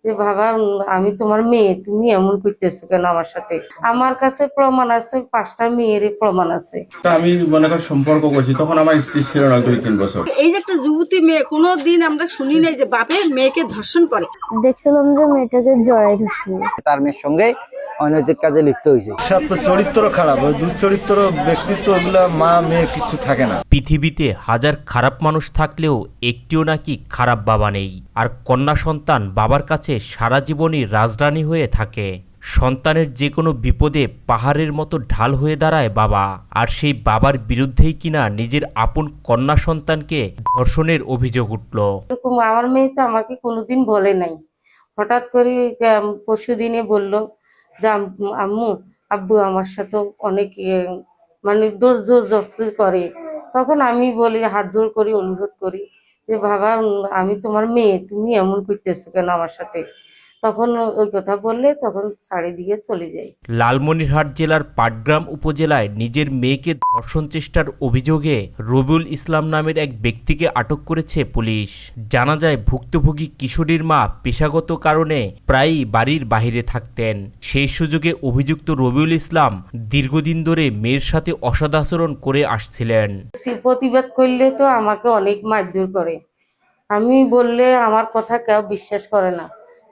যে বাবা আমি তোমার মেয়ে, তুমি এমন করতেছো কেন আমার সাথে? আমার কাছে প্রমাণ আছে, 5টা মেয়েরই প্রমাণ আছে। তা আমি মনে কর সম্পর্ক করছি, তখন আমার স্ত্রী ছিল না 2-3 বছর। এই যে একটা যুবতী মেয়ে, কোনোদিন আমরা শুনি নাই যে বাপে মেয়েকে ধর্ষণ করে। দেখছিলাম যে মেয়েটাকে জড়াই ধরছিল। তার মেয়ের সঙ্গে অনৈতিক কাজে লিপ্ত হয়েছে। সব তো চরিত্র খারাপ, ওই দুচরিত্র ব্যক্তিত্ব, ওগুলা মা মেয়ে কিছু থাকে না। পৃথিবীতে হাজার খারাপ মানুষ থাকলেও একটিও নাকি খারাপ বাবা নেই। আর কন্যা সন্তান বাবার কাছে সারা জীবনই রাজরানী হয়ে থাকে। সন্তানের যে কোনো বিপদে পাহাড়ের মতো ঢাল হয়ে দাঁড়ায় বাবা। আর সেই বাবার বিরুদ্ধেই কিনা নিজের আপন কন্যা সন্তানকে ধর্ষণের অভিযোগ উঠল। এরকম আমার মেয়ে তো আমাকে কোনোদিন বলে নাই। হঠাৎ করে পরশু দিনে বলল যে আম্মু আব্বু আমার সাথে অনেক মানে জোর জবরদস্তি করে। তখন আমি বলি, হাত জোর করি, অনুরোধ করি যে বাবা আমি তোমার মেয়ে, তুমি এমন করতেছো কেন আমার সাথে? তখন ওই কথা বললে তখন ছাড়ি দিয়ে চলে যাই। লালমনিরহাট জেলার পাটগ্রাম উপজেলায় নিজের মেয়েকে ধর্ষণ চেষ্টার অভিযোগে রবিউল ইসলাম নামের এক ব্যক্তিকে আটক করেছে পুলিশ। জানা যায় ভুক্তভোগী কিশোরীর মা পেশাগত কারণে প্রায়ই বাড়ির বাইরে থাকতেন। সেই সুযোগে অভিযুক্ত রবিউল ইসলাম দীর্ঘদিন ধরে মেয়ের সাথে অসদাচরণ করে আসছিলেন। প্রতিবাদ করলে তো আমাকে অনেক মারধর করে। আমি বললে আমার কথা কেউ বিশ্বাস করে না।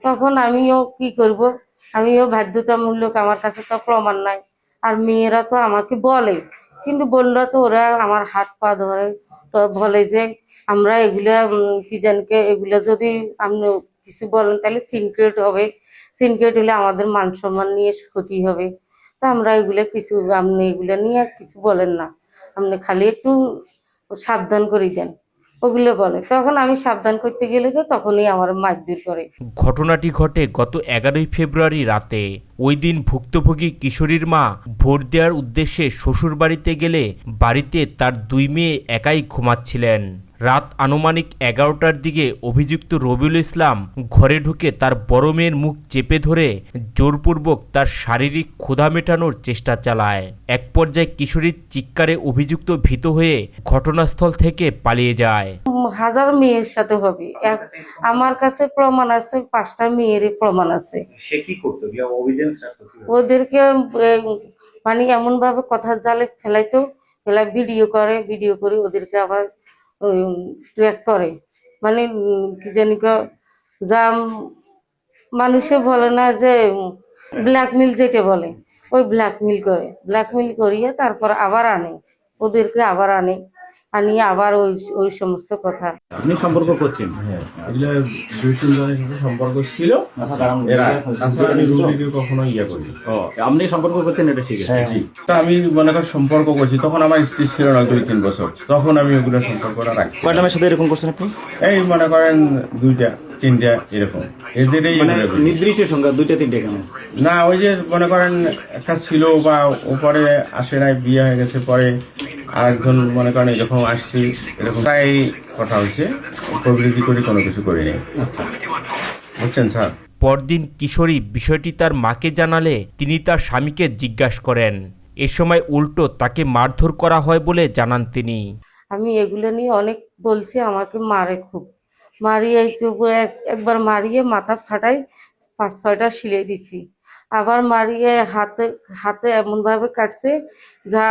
তখন আমিও কি করব, আমিও বাধ্যতামূলক, আমার কাছে তো প্রমাণ নাই। আর মেয়েরা তো আমাকে বলে, কিন্তু বললে তো ওরা আমার হাত পা ধরে, তো বলে যে আমরা এগুলা কি জানকে এগুলা যদি আপনি কিছু বলেন তাহলে সিনক্রেট হবে, সিনক্রেট হলে আমাদের মান সম্মান নিয়ে ক্ষতি হবে। তা আমরা এগুলা কিছু, আপনি এগুলা নিয়ে কিছু বলেন না, আপনি খালি একটু সাবধান করে দেন, ওগুলো বলে। তখন আমি সাবধান করতে গেলে তো তখনই আমার মারধর করে। ঘটনাটি ঘটে গত 11ই ফেব্রুয়ারি রাতে। ওই দিন ভুক্তভোগী কিশোরীর মা ভোট দেওয়ার উদ্দেশ্যে শ্বশুর বাড়িতে গেলে বাড়িতে তার 2 মেয়ে একাই ঘুমাচ্ছিলেন। রাত আনুমানিক 11টার দিকে অভিযুক্ত রবিউল ইসলাম ঘরে ঢুকে তার বড় মেয়ের মুখ চেপে ধরে জোরপূর্বক তার শারীরিক ক্ষুধা মেটানোর চেষ্টা চালায়। এক পর্যায়ে কিশোরীর চিৎকারে অভিযুক্ত ভীত হয়ে ঘটনাস্থল থেকে পালিয়ে যায়। হাজার মেয়ের সাথে হবে, আমার কাছে প্রমাণ আছে, 5টা মেয়েরই প্রমাণ আছে। সে কি করতো, এভিডেন্স রাখতো? ওদেরকে মানে এমন ভাবে কথা জালে ফেলাইতো, ভিডিও করে, ভিডিও করে ওদেরকে আবার ট্র্যাক করে। মানে কি জানি যা মানুষে বলে না যে ব্ল্যাকমেল, যেটা বলে ওই ব্ল্যাকমেল করে, ব্ল্যাকমেল করিয়ে তারপর আবার আনে, ওদেরকে আবার আনিয়ে আবার ওই ওই সমস্ত কথা। আপনি সম্পর্ক করছেন? হ্যাঁ, এগুলো 2-3 জনের সাথে সম্পর্ক ছিল। তাছাড়া আমি রুগীকে কখনো ইয়ে করি। আপনি সম্পর্ক করছেন, এটা ঠিক আছে। তা আমি মনে কর সম্পর্ক করছি, তখন আমার স্ত্রী ছিল না 2-3 বছর। তখন আমি ওগুলো সম্পর্কটা রাখছি। কয়টা মেয়ের সাথে এরকম করছেন আপনি? এই মনে করেন 2টা-3টা এরকম, এদেরই মানে নির্দিষ্ট সংখ্যা 2-3টা কেন? না, ওই যে মনে করেন একটা ছিল বা ওপরে আসে নাই, বিয়ে হয়ে গেছে, পরে আরেকজন মনে করেন এরকম আসছি, এরকম তাই কথা হচ্ছে। প্রবৃত্তি করে কোনো কিছু করিনি, বুঝছেন স্যার। পরদিন কিশোরী বিষয়টি তার মাকে জানালে তিনি তার স্বামীকে জিজ্ঞাসা করেন। এ সময় উল্টো তাকে মারধর করা হয় বলে জানান তিনি। আমি এগুলো নিয়ে অনেক বলছি, আমাকে মারে খুব, মারিয়ে একবার মারিয়ে মাথা ফাটাই 5-6টা সিলাই দিছি, আবার মারিয়ে হাতে হাতে এমন ভাবে কাটছে যা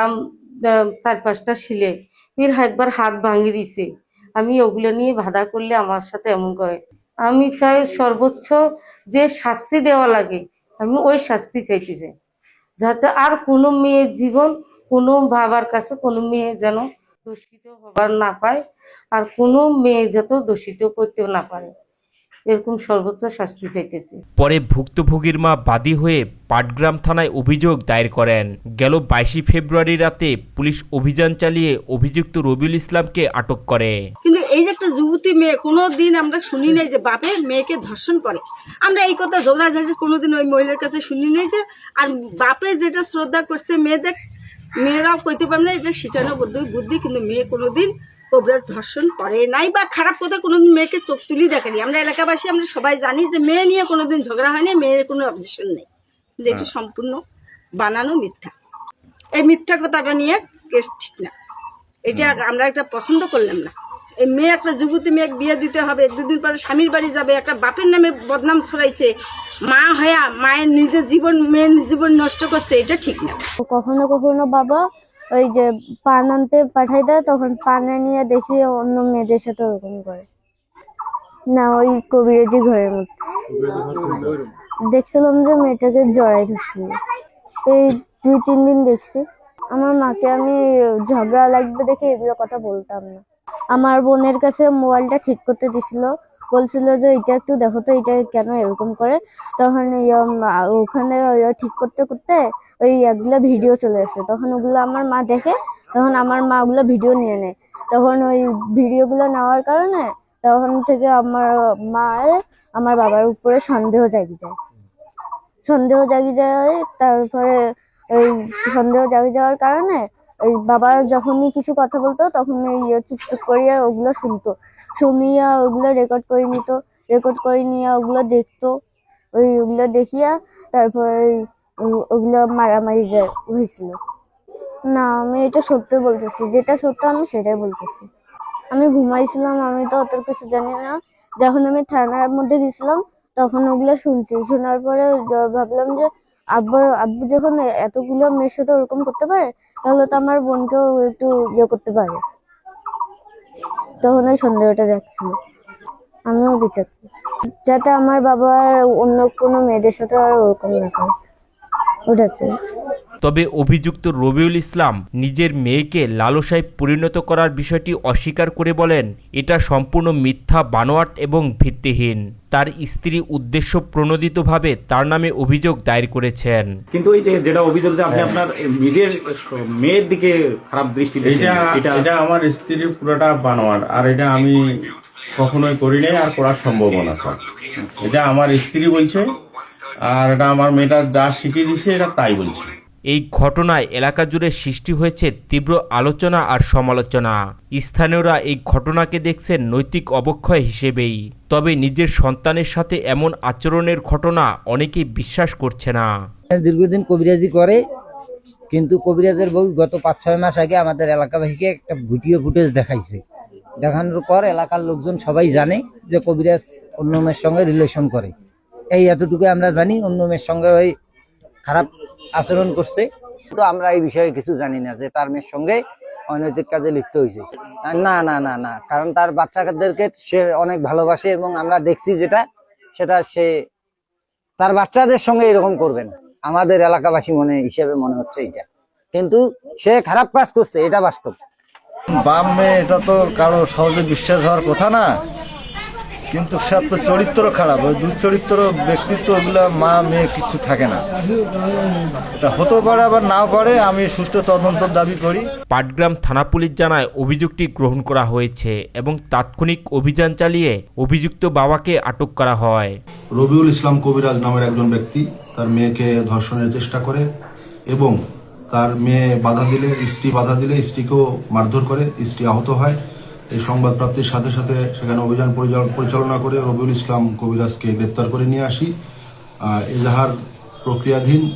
4-5টা সিলাই, ফির একবার হাত ভাঙিয়ে দিছে। আমি ওগুলো নিয়ে বাধা করলে আমার সাথে এমন করে। আমি চাই সর্বোচ্চ যে শাস্তি দেওয়া লাগে, আমি ওই শাস্তি চাইতেছি, যাতে আর কোনো মেয়ের জীবন, কোনো বাবার কাছে কোনো মেয়ে যেন দূষিত হবার না পায়, আর কোনো মেয়ে যত দূষিত করতেও না পারে, এরকম সর্বোচ্চ শাস্তি চাইতেছি। পরে ভুক্তভোগীর মা বাদী হয়ে পাটগ্রাম থানায় অভিযোগ দায়ের করেন। গেল 22 ফেব্রুয়ারি রাতে পুলিশ অভিযান চালিয়ে অভিযুক্ত রবিউল ইসলামকে আটক করে। কিন্তু এই যে একটা যুবতী মেয়ে, কোনোদিন আমরা শুনি নাই যে বাপে মেয়েকে ধর্ষণ করে। আমরা এই কথা ঝগড়াঝাটি কোনোদিন ওই মহিলার কাছে শুনি নাই যে, আর বাপে যেটা শ্রদ্ধা করছে মেয়েরাও কইতে পারে না, এটা শিখানো বুদ্ধি। কিন্তু মেয়ে কোনোদিন কবিরাজ ধর্ষণ করে নাই বা খারাপ কথা কোনোদিন মেয়েকে চোখ তুলি দেখেনি। আমরা এলাকাবাসী আমরা সবাই জানি যে মেয়ে নিয়ে কোনোদিন ঝগড়া হয়নি, মেয়ের কোনো অবজেকশন নেই। কিন্তু এটা সম্পূর্ণ বানানো মিথ্যা। এই মিথ্যা কথাটা নিয়ে কেস ঠিক না, এটা আমরা একটা পছন্দ করলাম না। এই মেয়ে একটা যুবতী মেয়ে বিয়ে দিতে হবে, 2 দিন পরে স্বামীর বাড়ি যাবে, একটা বাপের নামে বদনাম ছড়াইছে, মা হয়া মায়ের নিজের জীবন মেয়ের জীবন নষ্ট করছে, এটা ঠিক না। কখনো কখনো বাবা ওই যে পান আনতে পাঠাই দেয়, তখন পানে নিয়ে দেখি অন্য মেয়েদের সাথে ওরকম করে। না, ওই কবিরাজি ঘরের মধ্যে দেখছিলাম যে মেয়েটাকে জড়াই ধরছিল। এই 2-3 দিন দেখছি। আমার মাকে আমি ঝগড়া লাগবে দেখে এগুলো কথা বলতাম না। আমার বোনের কাছে মোবাইলটা ঠিক করতে দিছিল, বলছিল যে এটা একটু দেখো তো, এটা কেন এরকম করে। তখন ওখানে ঠিক করতে করতে ওই একগুলা ভিডিও চলে আসে, তখন ওগুলো আমার মা দেখে, তখন আমার মা ওগুলো ভিডিও নিয়ে নেয়। তখন ওই ভিডিওগুলো নেওয়ার কারণে তখন থেকে আমার মায়ের আমার বাবার উপরে সন্দেহ জাগি যায়। তারপরে ওই সন্দেহ জাগি যাওয়ার কারণে ওই বাবা যখনই কিছু কথা বলতো তখন ওই চুপ করিয়া ওগুলো শুনিয়া ওগুলো রেকর্ড করে নিত, রেকর্ড করে নিয়ে ওগুলো দেখতো, ওগুলো দেখিয়া তারপরে ওগুলো মারামারি হয়েছিল। না, আমি এটা সত্য বলতেছি, যেটা সত্য আমি সেটাই বলতেছি। আমি ঘুমাইছিলাম, আমি তো অত কিছু জানি না। যখন আমি থানার মধ্যে গেছিলাম তখন ওগুলো শুনছি, শোনার পরে ভাবলাম যে আব্বু যখন এতগুলো মেয়ের সাথে ওরকম করতে পারে, তাহলে তো আমার বোনকেও একটু করতে পারে। তখন ওই সন্দেহটা যাচ্ছিল। আমিও বিচারছি যাতে আমার বাবা অন্য কোনো মেয়েদের সাথে আর ওরকম না করে, ওঠাচ্ছে। তবে অভিযুক্ত রবিউল ইসলাম নিজের মেয়েকে লালসায় পরিণত করার বিষয়টি অস্বীকার করে বলেন, এটা সম্পূর্ণ মিথ্যা, বানোয়াট এবং ভিত্তিহীন। তার স্ত্রী উদ্দেশ্য প্রণোদিতভাবে তার নামে অভিযোগ দায়ের করেছেন। কিন্তু এই যে যেটা অভিযোগ যে আপনি আপনার নিজের মেয়ের দিকে খারাপ দৃষ্টি দিচ্ছেন, এটা আমার স্ত্রীর পুরোটা বানোয়ার, আর এটা আমি কখনোই করি নাই আর করার সম্ভাবনা স্যার। এটা আমার স্ত্রী বলছে, আর এটা আমার মেয়েটা যা শিখিয়ে দিচ্ছে এটা তাই বলছে। এই ঘটনায় এলাকা জুড়ে সৃষ্টি হয়েছে তীব্র আলোচনা আর সমালোচনা। স্থানীয়রা এই ঘটনাকে দেখছেন নৈতিক অবক্ষয় হিসেবেই। তবে নিজের সন্তানের সাথে এমন আচরণের ঘটনা অনেকেই বিশ্বাস করছে না। দীর্ঘদিন কবিরাজি করে, কিন্তু কবিরাজের বউ গত 5-6 মাস আগে আমাদের এলাকাবাসীকে একটা ভিডিও ফুটেজ দেখাইছে। দেখানোর পর এলাকার লোকজন সবাই জানে যে কবিরাজ অন্য মেয়ের সঙ্গে রিলেশন করে। এই এতটুকু আমরা জানি, অন্য মেয়ের সঙ্গে ওই খারাপ আচরণ করছে, তো আমরা এই বিষয়ে কিছু জানি না যে তার মেয়ের সঙ্গে অনৈতিক কাজে লিপ্ত হয়েছে। না না না না, কারণ তার বাচ্চাদেরকে সে অনেক ভালোবাসে এবং আমরা দেখছি সেটা সে তার বাচ্চাদের সঙ্গে এরকম করবে না। আমাদের এলাকাবাসী হিসেবে মনে হচ্ছে এটা, কিন্তু সে খারাপ কাজ করছে, এটা বাস্তব। বাপ মেয়ে এটা তো কারো সহজে বিশ্বাস হওয়ার কথা না, কিন্তু সে তো চরিত্র খারাপ, ওই দুচরিত্র ব্যক্তিত্ব, ওগুলা মা মেয়ে কিছু থাকে না। এটা হতেও পারে আবার নাও পারে, আমি সুষ্ঠু তদন্ত দাবি করি। পাটগ্রাম থানা পুলিশ জানায় অভিযোগটি গ্রহণ করা হয়েছে এবং তাৎক্ষণিক অভিযান চালিয়ে অভিযুক্ত বাবাকে আটক করা হয়। রবিউল ইসলাম কবিরাজ নামের একজন ব্যক্তি তার মেয়েকে ধর্ষণের চেষ্টা করে এবং তার মেয়ে স্ত্রী বাধা দিলে স্ত্রীকেও মারধর করে, স্ত্রী আহত হয়। এই সংবাদ প্রাপ্তির সাথে সাথে সেখানে অভিযান পরিচালনা করে রবিউল ইসলাম কবিরাজকে গ্রেপ্তার করে নিয়ে আসি। এজাহার প্রক্রিয়াধীন।